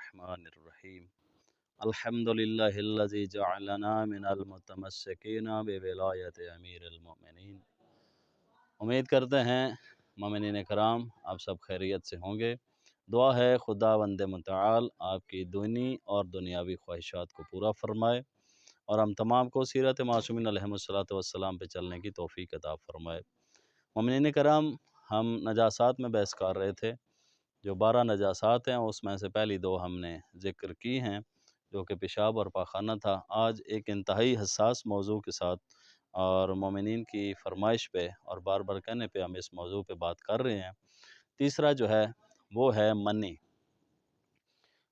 الرحمن الرحیم الحمد للہ الذی جعلنا من المتمسکین بولایت امیر المؤمنین۔ امید کرتے ہیں مومنین کرام آپ سب خیریت سے ہوں گے۔ دعا ہے خداوند متعال آپ کی دینی اور دنیاوی خواہشات کو پورا فرمائے اور ہم تمام کو سیرت معصومین علیہم الصلاۃ پہ چلنے کی توفیق عطا فرمائے۔ مومنین کرام، ہم نجاسات میں بحث کر رہے تھے۔ جو 12 نجاسات ہیں اس میں سے پہلی 2 ہم نے ذکر کی ہیں، جو کہ پیشاب اور پاخانہ تھا۔ آج ایک انتہائی حساس موضوع کے ساتھ اور مومنین کی فرمائش پہ اور بار بار کہنے پہ ہم اس موضوع پہ بات کر رہے ہیں۔ تیسرا جو ہے وہ ہے منی۔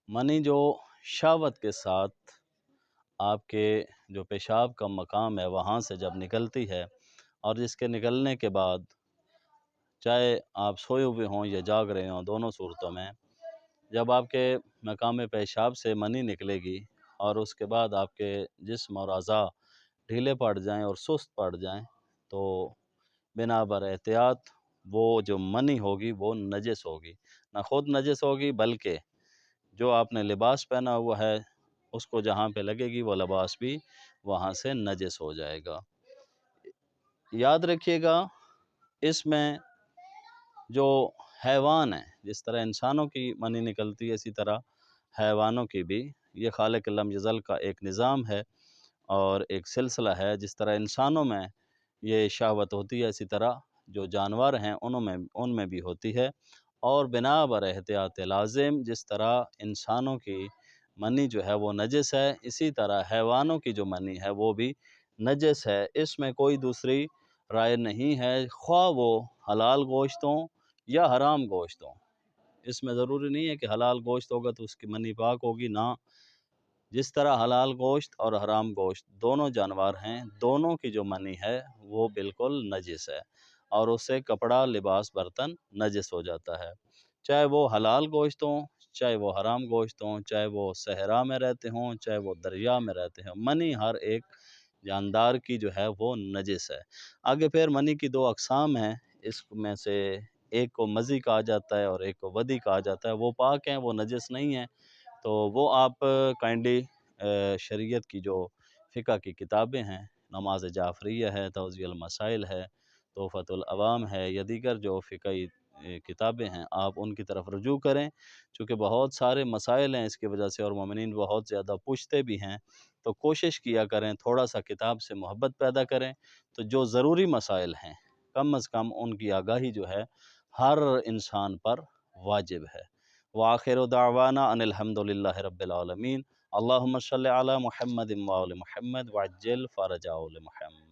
منی جو شہوت کے ساتھ آپ کے جو پیشاب کا مقام ہے وہاں سے جب نکلتی ہے، اور جس کے نکلنے کے بعد چاہے آپ سوئے ہوئے ہوں یا جاگ رہے ہوں، دونوں صورتوں میں جب آپ کے مقام پیشاب سے منی نکلے گی اور اس کے بعد آپ کے جسم اور اعضاء ڈھیلے پڑ جائیں اور سست پڑ جائیں، تو بنا بر احتیاط وہ جو منی ہوگی وہ نجس ہوگی۔ نہ خود نجس ہوگی بلکہ جو آپ نے لباس پہنا ہوا ہے اس کو جہاں پہ لگے گی وہ لباس بھی وہاں سے نجس ہو جائے گا۔ یاد رکھیے گا، اس میں جو حیوان ہیں، جس طرح انسانوں کی منی نکلتی ہے اسی طرح حیوانوں کی بھی، یہ خالق لم یزل کا ایک نظام ہے اور ایک سلسلہ ہے۔ جس طرح انسانوں میں یہ شہوت ہوتی ہے اسی طرح جو جانور ہیں ان میں بھی ہوتی ہے، اور بنا بر احتیاط لازم جس طرح انسانوں کی منی جو ہے وہ نجس ہے، اسی طرح حیوانوں کی جو منی ہے وہ بھی نجس ہے۔ اس میں کوئی دوسری رائے نہیں ہے، خواہ وہ حلال گوشت ہوں یا حرام گوشت ہوں۔ اس میں ضروری نہیں ہے کہ حلال گوشت ہوگا تو اس کی منی پاک ہوگی، نہ، جس طرح حلال گوشت اور حرام گوشت دونوں جانور ہیں، دونوں کی جو منی ہے وہ بالکل نجس ہے، اور اس سے کپڑا، لباس، برتن نجس ہو جاتا ہے۔ چاہے وہ حلال گوشت ہوں، چاہے وہ حرام گوشت ہوں، چاہے وہ صحرا میں رہتے ہوں، چاہے وہ دریا میں رہتے ہوں، منی ہر ایک جاندار کی جو ہے وہ نجس ہے۔ آگے پھر منی کی 2 اقسام ہیں، اس میں سے ایک کو مزی کہا جاتا ہے اور ایک کو ودی کہا جاتا ہے۔ وہ پاک ہیں، وہ نجس نہیں ہیں، تو وہ آپ کائنڈلی شریعت کی جو فقہ کی کتابیں ہیں، نماز جعفریہ ہے، توضیح المسائل ہے، تحفۃ العوام ہے، یا دیگر جو فقہی کتابیں ہیں آپ ان کی طرف رجوع کریں، چونکہ بہت سارے مسائل ہیں اس کی وجہ سے، اور مومنین بہت زیادہ پوچھتے بھی ہیں، تو کوشش کیا کریں تھوڑا سا کتاب سے محبت پیدا کریں، تو جو ضروری مسائل ہیں کم از کم ان کی آگاہی جو ہے ہر انسان پر واجب ہے۔ وآخر دعوانا ان الحمد للہ رب العالمین۔ اللہم صلی علی محمد وآل محمد وعجل فرجہ محمد۔